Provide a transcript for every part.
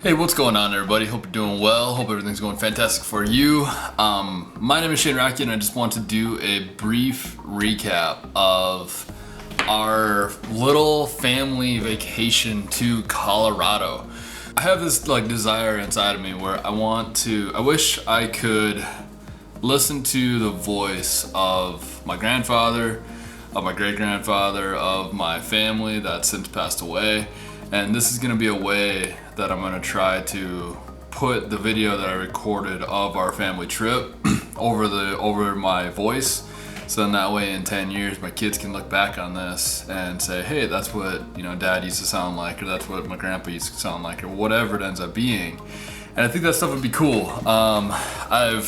Hey, what's going on everybody? Hope you're doing well. Hope everything's going fantastic for you. My name is Rakke and I just want to do a brief recap of our little family vacation to Colorado. I have this desire inside of me where I wish I could listen to the voice of my grandfather, of my great-grandfather, of my family that's since passed away. And this is going to be a way that I'm going to try to put the video that I recorded of our family trip over my voice. So then that way in 10 years my kids can look back on this and say, hey, that's what dad used to sound like, or that's what my grandpa used to sound like, or whatever it ends up being. And I think that stuff would be cool. I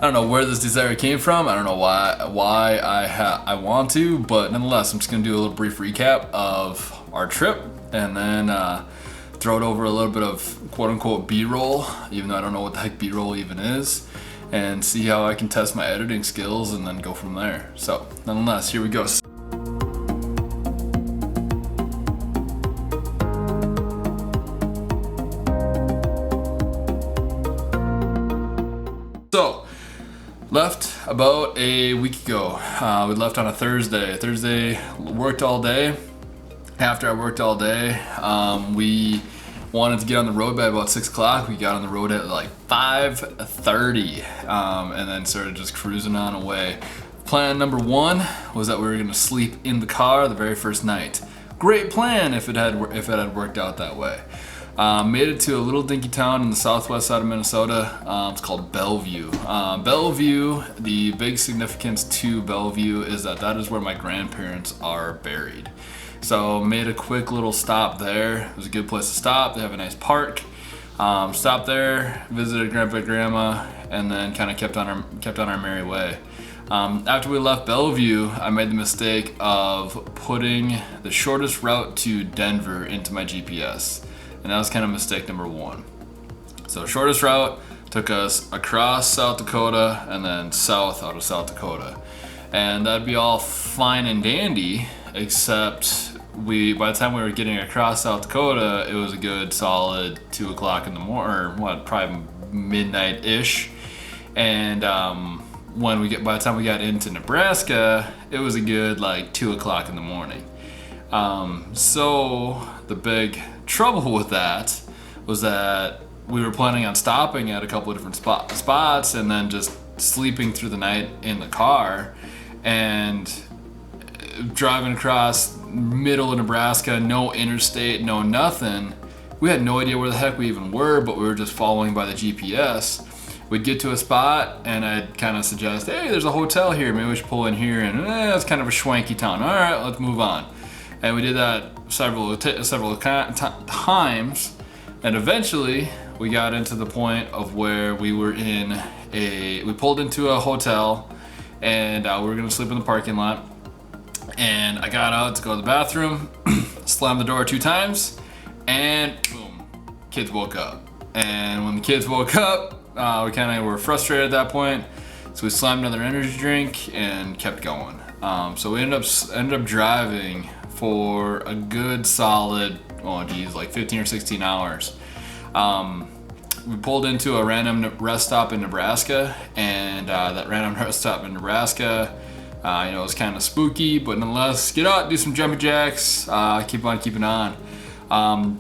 don't know where this desire came from. I don't know why I want to, but nonetheless, I'm just gonna do a little brief recap of our trip and then throw it over a little bit of quote-unquote B-roll, even though I don't know what the heck B-roll even is, and see how I can test my editing skills and then go from there. So nonetheless, here we go. So, left about a week ago. We left on a Thursday, worked all day. After I worked all day, we wanted to get on the road by about 6 o'clock. We got on the road at like 5:30, and then started just cruising on away. Plan number one was that we were gonna sleep in the car the very first night. Great plan if it had worked out that way. Made it to a little dinky town in the southwest side of Minnesota. It's called Bellevue. Bellevue, the big significance to Bellevue is that is where my grandparents are buried. So made a quick little stop there. It was a good place to stop. They have a nice park. Stopped there, visited grandpa and grandma, and then kind of kept on our merry way. After we left Bellevue, I made the mistake of putting the shortest route to Denver into my GPS. And that was kind of mistake number one. So shortest route took us across South Dakota and then south out of South Dakota. And that'd be all fine and dandy, except by the time we were getting across South Dakota, it was a good solid 2 o'clock in the morning, or probably midnight-ish. And by the time we got into Nebraska, it was a good 2 o'clock in the morning. So the big trouble with that was that we were planning on stopping at a couple of different spots and then just sleeping through the night in the car and driving across middle of Nebraska, no interstate, no nothing. We had no idea where the heck we even were, but we were just following by the GPS. We'd get to a spot and I'd kind of suggest, hey, there's a hotel here, maybe we should pull in here, and it's kind of a schwanky town. All right, let's move on. And we did that several times, and eventually we got into the point of where we pulled into a hotel, and we were gonna sleep in the parking lot. And I got out to go to the bathroom, slammed the door 2 times, and boom, kids woke up. And when the kids woke up, we kind of were frustrated at that point, so we slammed another energy drink and kept going. So we ended up driving for a good solid, 15 or 16 hours. We pulled into a random rest stop in Nebraska, and that random rest stop in Nebraska, it was kind of spooky, but nonetheless, get out, do some jumping jacks, keep on keeping on.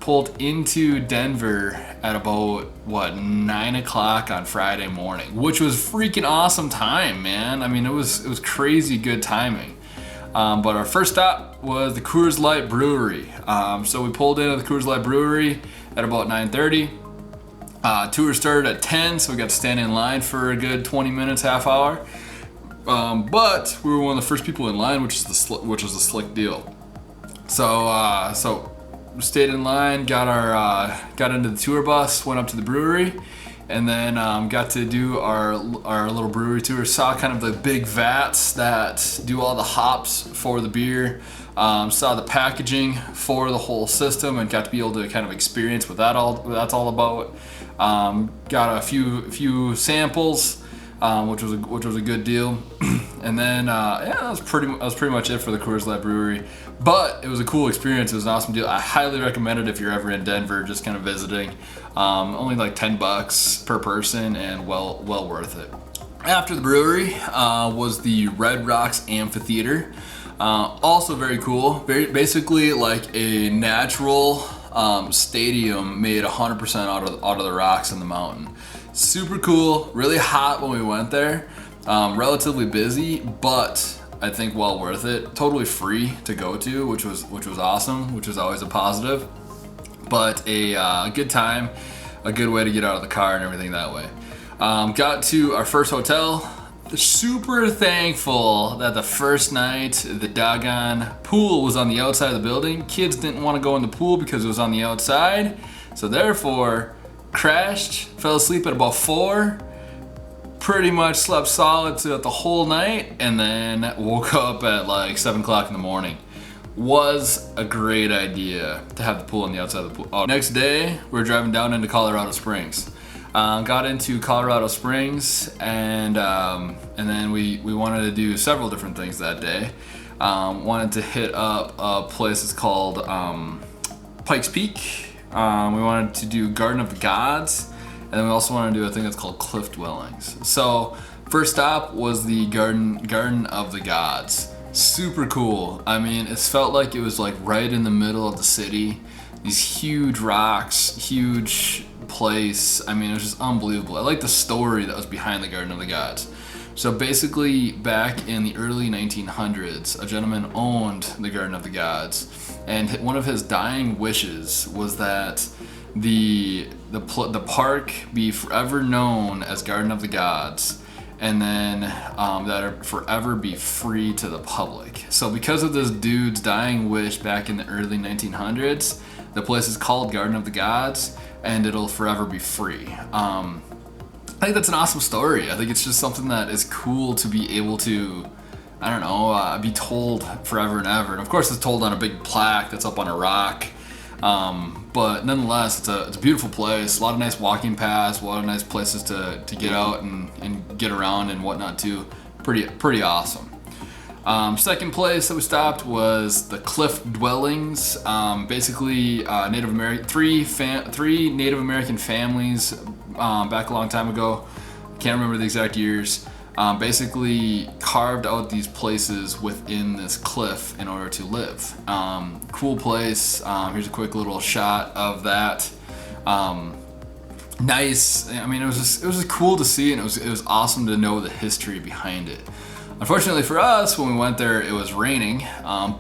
Pulled into Denver at about 9 o'clock on Friday morning, which was freaking awesome time, man. I mean, it was crazy good timing. But our first stop was the Coors Light Brewery. So we pulled into the Coors Light Brewery at about 9:30. Tour started at 10, so we got to stand in line for a good 20 minutes, half hour. But we were one of the first people in line, which was a slick deal. So we stayed in line, got into the tour bus, went up to the brewery, and then got to do our little brewery tour. Saw kind of the big vats that do all the hops for the beer. Saw the packaging for the whole system and got to be able to kind of experience what that's all about. Got a few samples, which was a good deal. And then that was pretty much it for the Coors Light Brewery. But it was a cool experience. It was an awesome deal. I highly recommend it if you're ever in Denver, just kind of visiting. Only like $10 per person, and well worth it. After the brewery was the Red Rocks Amphitheater. Also very cool. Basically like a natural stadium made 100% out of the rocks in the mountain. Super cool. Really hot when we went there. Relatively busy, but I think well worth it. Totally free to go to, which was awesome, which is always a positive. But a good time, a good way to get out of the car and everything that way. Got to our first hotel. Super thankful that the first night the doggone pool was on the outside of the building. Kids didn't want to go in the pool because it was on the outside, so therefore crashed, fell asleep at about 4. Pretty much slept solid throughout the whole night, and then woke up at like 7 o'clock in the morning. Was a great idea to have the pool on the outside of the pool. Next day, we were driving down into Colorado Springs. Got into Colorado Springs, and then we wanted to do several different things that day. Wanted to hit up a place that's called Pikes Peak. We wanted to do Garden of the Gods. And then we also want to do a thing that's called Cliff Dwellings. So first stop was the Garden of the Gods. Super cool. I mean, it felt like it was like right in the middle of the city. These huge rocks, huge place. I mean, it was just unbelievable. I like the story that was behind the Garden of the Gods. So basically, back in the early 1900s, a gentleman owned the Garden of the Gods, and one of his dying wishes was that the park be forever known as Garden of the Gods, and then that it forever be free to the public. So because of this dude's dying wish back in the early 1900s, the place is called Garden of the Gods, and it'll forever be free. I think that's an awesome story. I think it's just something that is cool to be able to, I don't know, be told forever and ever. And of course it's told on a big plaque that's up on a rock. But nonetheless, it's a beautiful place. A lot of nice walking paths, a lot of nice places to get out and get around and whatnot too. Pretty awesome. Second place that we stopped was the Cliff Dwellings. Basically, three Native American families back a long time ago. Can't remember the exact years. Basically carved out these places within this cliff in order to live. Cool place. Here's a quick little shot of that. Nice. I mean, it was just cool to see, and it was awesome to know the history behind it. Unfortunately for us, when we went there, it was raining,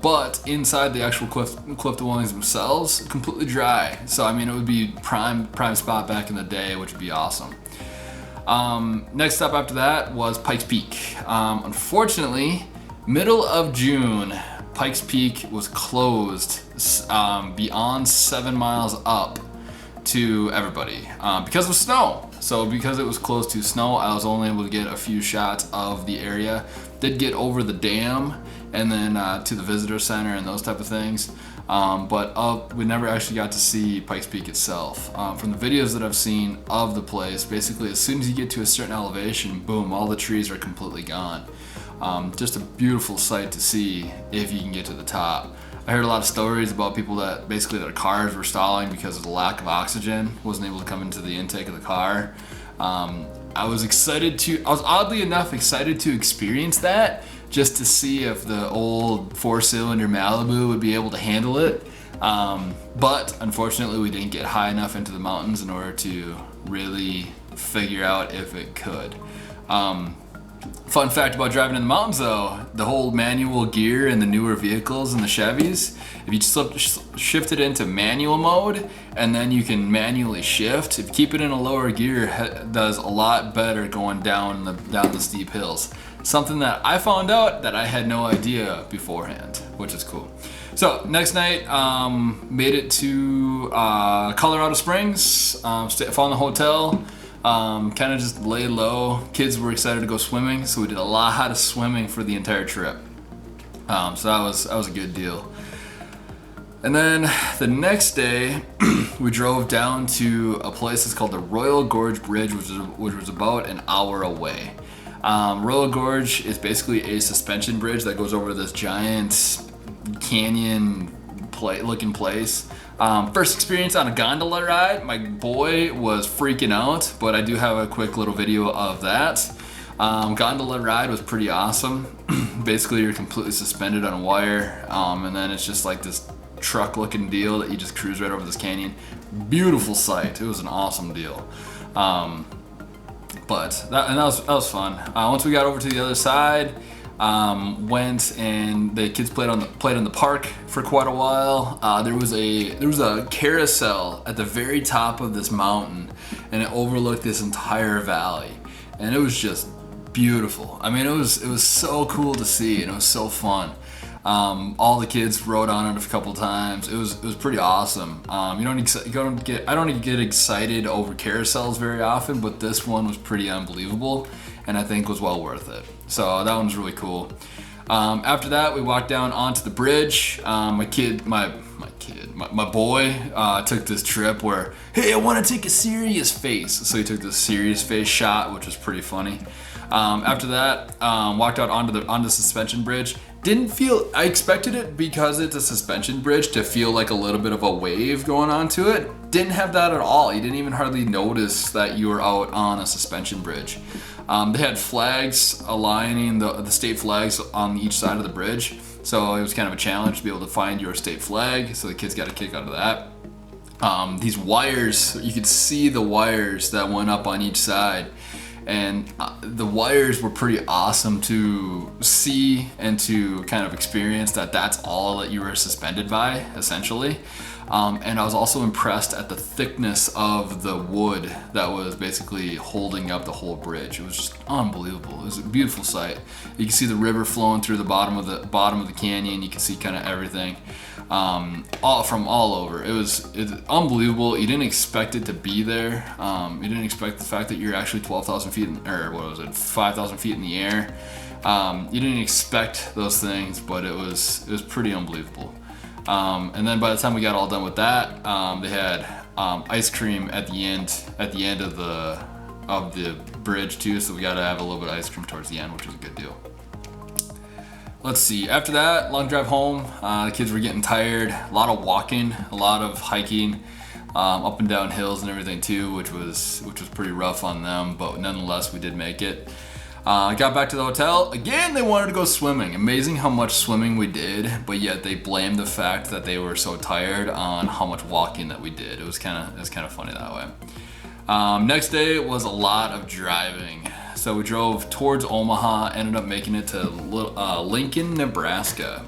but inside the actual cliff dwellings themselves, completely dry. So I mean, it would be prime spot back in the day, which would be awesome. Next stop after that was Pikes Peak. Unfortunately, middle of June, Pikes Peak was closed beyond 7 miles up to everybody because of snow. So because it was close to snow, I was only able to get a few shots of the area. Did get over the dam and then to the visitor center and those type of things. But we never actually got to see Pikes Peak itself. From the videos that I've seen of the place, basically as soon as you get to a certain elevation, boom, all the trees are completely gone. Just a beautiful sight to see if you can get to the top. I heard a lot of stories about people that basically their cars were stalling because of the lack of oxygen, wasn't able to come into the intake of the car. I was oddly enough excited to experience that, just to see if the old 4-cylinder Malibu would be able to handle it. But unfortunately we didn't get high enough into the mountains in order to really figure out if it could. Fun fact about driving in the mountains though, the whole manual gear in the newer vehicles and the Chevys, if you shift it into manual mode and then you can manually shift, if you keep it in a lower gear, it does a lot better going down the steep hills. Something that I found out that I had no idea beforehand, which is cool. So next night, made it to Colorado Springs, found the hotel. Kind of just lay low. Kids were excited to go swimming, so we did a lot of swimming for the entire trip. So that was a good deal. And then the next day, we drove down to a place that's called the Royal Gorge Bridge, which was about an hour away. Royal Gorge is basically a suspension bridge that goes over this giant canyon looking place. First experience on a gondola ride. My boy was freaking out, but I do have a quick little video of that. Gondola ride was pretty awesome. Basically, you're completely suspended on a wire, and then it's just like this truck looking deal that you just cruise right over this canyon. Beautiful sight. It was an awesome deal. But that was fun. Once we got over to the other side, went and the kids played in the park for quite a while. There was a carousel at the very top of this mountain, and it overlooked this entire valley, and it was just beautiful. I mean, it was so cool to see, and it was so fun. All the kids rode on it a couple times. It was pretty awesome. I don't get excited over carousels very often, but this one was pretty unbelievable, and I think was well worth it. So that one was really cool. After that, we walked down onto the bridge. My boy took this trip where, hey, I want to take a serious face. So he took this serious face shot, which was pretty funny. After that, walked out onto the suspension bridge. I expected it, because it's a suspension bridge, to feel like a little bit of a wave going onto it. Didn't have that at all. You didn't even hardly notice that you were out on a suspension bridge. They had flags aligning, the state flags on each side of the bridge. So it was kind of a challenge to be able to find your state flag. So the kids got a kick out of that. These wires, you could see the wires that went up on each side. And the wires were pretty awesome to see and to kind of experience that's all that you were suspended by, essentially. And I was also impressed at the thickness of the wood that was basically holding up the whole bridge. It was just unbelievable. It was a beautiful sight. You can see the river flowing through the bottom of the canyon. You can see kind of everything from all over. It's unbelievable. You didn't expect it to be there. You didn't expect the fact that you're actually 12,000 feet, 5,000 feet in the air. You didn't expect those things, but it was pretty unbelievable. And then by the time we got all done with that, they had ice cream at the end of the bridge too. So we got to have a little bit of ice cream towards the end, which was a good deal. Let's see. After that, long drive home. The kids were getting tired. A lot of walking, a lot of hiking, up and down hills and everything too, which was pretty rough on them. But nonetheless, we did make it. Got back to the hotel. Again, they wanted to go swimming. Amazing how much swimming we did, but yet they blamed the fact that they were so tired on how much walking that we did. It was kind of funny that way. Next day was a lot of driving. So we drove towards Omaha, ended up making it to Lincoln, Nebraska.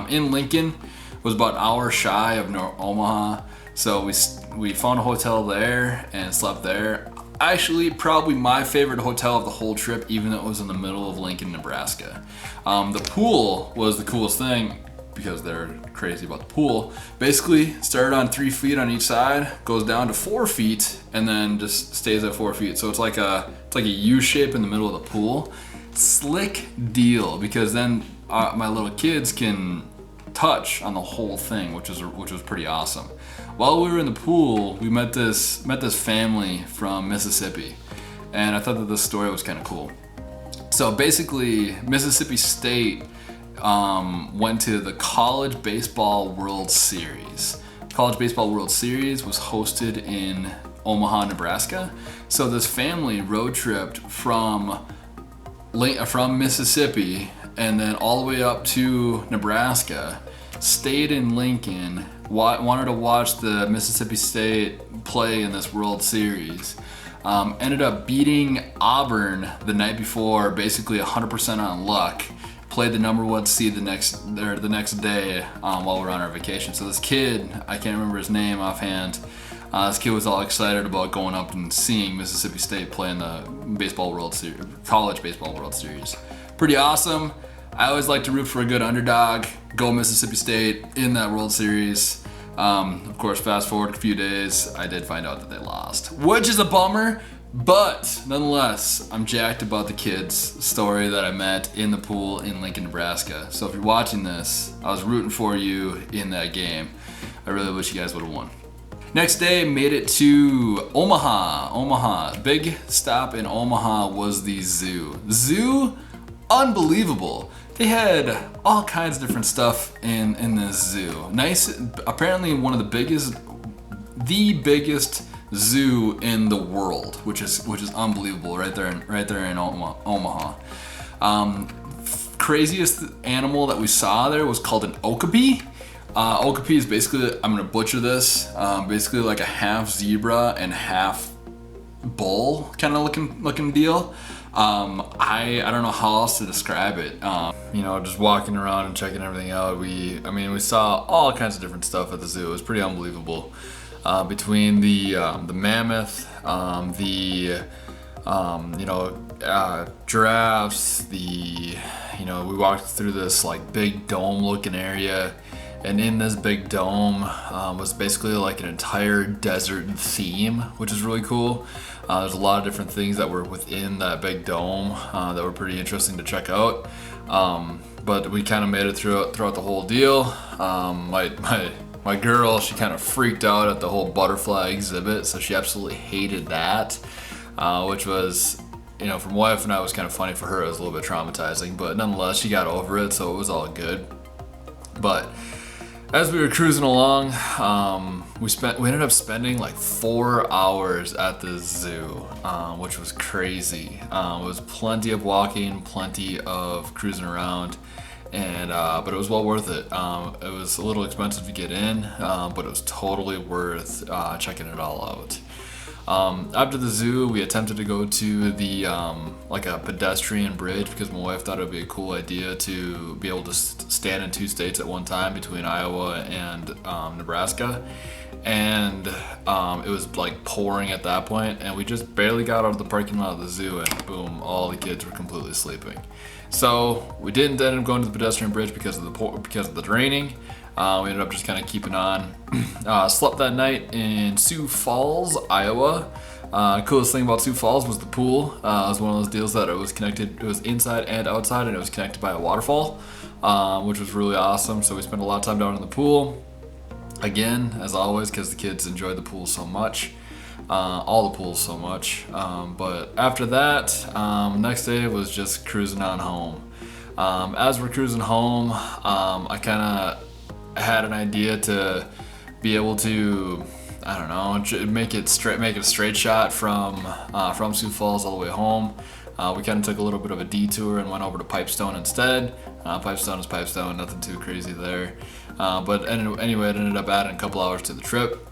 In Lincoln was about an hour shy of Omaha. So we found a hotel there and slept there. Actually, probably my favorite hotel of the whole trip, even though it was in the middle of Lincoln, Nebraska. The pool was the coolest thing, because they're crazy about the pool. Basically, started on 3 feet on each side, goes down to 4 feet, and then just stays at 4 feet. So it's like a U shape in the middle of the pool. Slick deal, because then my little kids can touch on the whole thing, which was pretty awesome. While we were in the pool, we met this family from Mississippi, and I thought that this story was kind of cool. So basically, Mississippi State went to the College Baseball World Series. College Baseball World Series was hosted in Omaha, Nebraska. So this family road tripped from Mississippi and then all the way up to Nebraska, stayed in Lincoln, wanted to watch the Mississippi State play in this World Series. Ended up beating Auburn the night before, basically 100% on luck. Played the number 1 seed the next day while we were on our vacation. So this kid, I can't remember his name offhand, this kid was all excited about going up and seeing Mississippi State play in the College Baseball World Series. Pretty awesome. I always like to root for a good underdog. Go Mississippi State in that World Series. Of course, fast forward a few days, I did find out that they lost, which is a bummer. But nonetheless, I'm jacked about the kids' story that I met in the pool in Lincoln, Nebraska. So if you're watching this, I was rooting for you in that game. I really wish you guys would have won. Next day, made it to Omaha. Big stop in Omaha was the zoo. The zoo, unbelievable. They had all kinds of different stuff in this zoo. Nice, apparently one of the biggest zoo in the world, which is unbelievable. Right there in Omaha. Craziest animal that we saw there was called an okapi. Okapi is basically, I'm gonna butcher this, basically like a half zebra and half bull kind of looking deal. I don't know how else to describe it. Just walking around and checking everything out. We saw all kinds of different stuff at the zoo. It was pretty unbelievable. Between the mammoth, giraffes, we walked through this like big dome looking area, and in this big dome was basically like an entire desert theme, which is really cool. There's a lot of different things that were within that big dome that were pretty interesting to check out. But we kind of made it throughout the whole deal. My girl, she kind of freaked out at the whole butterfly exhibit, so she absolutely hated that, which was, from my wife and I, was kind of funny. For her, it was a little bit traumatizing, but nonetheless, she got over it, so it was all good. But as we were cruising along, we ended up spending like 4 hours at the zoo, which was crazy. It was plenty of walking, plenty of cruising around. But it was well worth it. It was a little expensive to get in, but it was totally worth checking it all out. After the zoo, we attempted to go to the like a pedestrian bridge, because my wife thought it would be a cool idea to be able to stand in 2 states at one time, between Iowa and Nebraska. And it was like pouring at that point, and we just barely got out of the parking lot of the zoo, and boom, all the kids were completely sleeping. So we didn't end up going to the pedestrian bridge because of the draining. We ended up just kind of keeping on. Slept that night in Sioux Falls, Iowa. Coolest thing about Sioux Falls was the pool. It was one of those deals that it was connected. It was inside and outside, and it was connected by a waterfall, which was really awesome. So we spent a lot of time down in the pool. Again, as always, because the kids enjoyed the pool so much. All the pools so much. But after that, next day was just cruising on home. As we're cruising home, I kind of had an idea to be able to, I don't know, make it a straight shot from Sioux Falls all the way home. We kind of took a little bit of a detour and went over to Pipestone instead. Pipestone is Pipestone, nothing too crazy there. But anyway, it ended up adding a couple hours to the trip.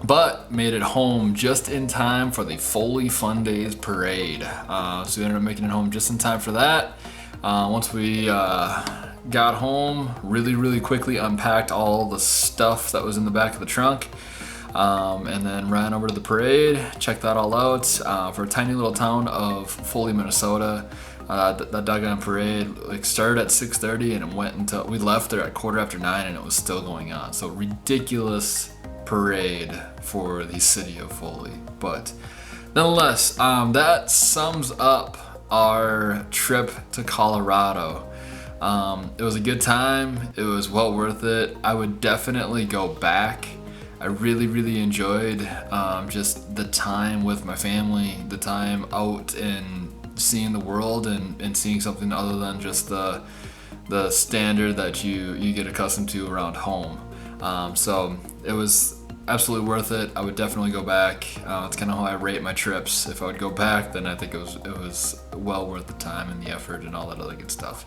But made it home just in time for the Foley Fun Days parade. So we ended up making it home just in time for that. Once we got home, really quickly unpacked all the stuff that was in the back of the trunk, and then ran over to the parade, checked that all out. For a tiny little town of Foley, Minnesota, that doggone parade started at 6:30 and it went until we left there at 9:15, and it was still going on. So ridiculous parade for the city of Foley. But nonetheless, that sums up our trip to Colorado. It was a good time. It was well worth it. I would definitely go back. I really enjoyed just the time with my family, the time out and seeing the world and seeing something other than just the standard that you get accustomed to around home. So it was absolutely worth it. I would definitely go back. It's kind of how I rate my trips. If I would go back, then I think it was well worth the time and the effort and all that other good stuff.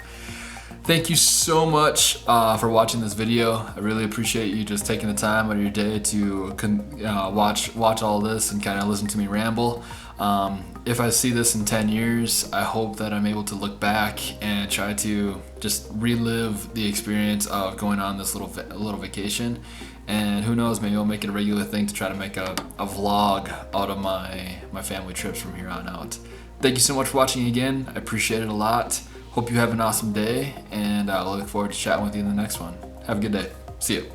Thank you so much for watching this video. I really appreciate you just taking the time out of your day to watch all this and kind of listen to me ramble. If I see this in 10 years, I hope that I'm able to look back and try to just relive the experience of going on this little vacation. And who knows, maybe I'll make it a regular thing to try to make a vlog out of my family trips from here on out. Thank you so much for watching again. I appreciate it a lot. Hope you have an awesome day, and I look forward to chatting with you in the next one. Have a good day. See you.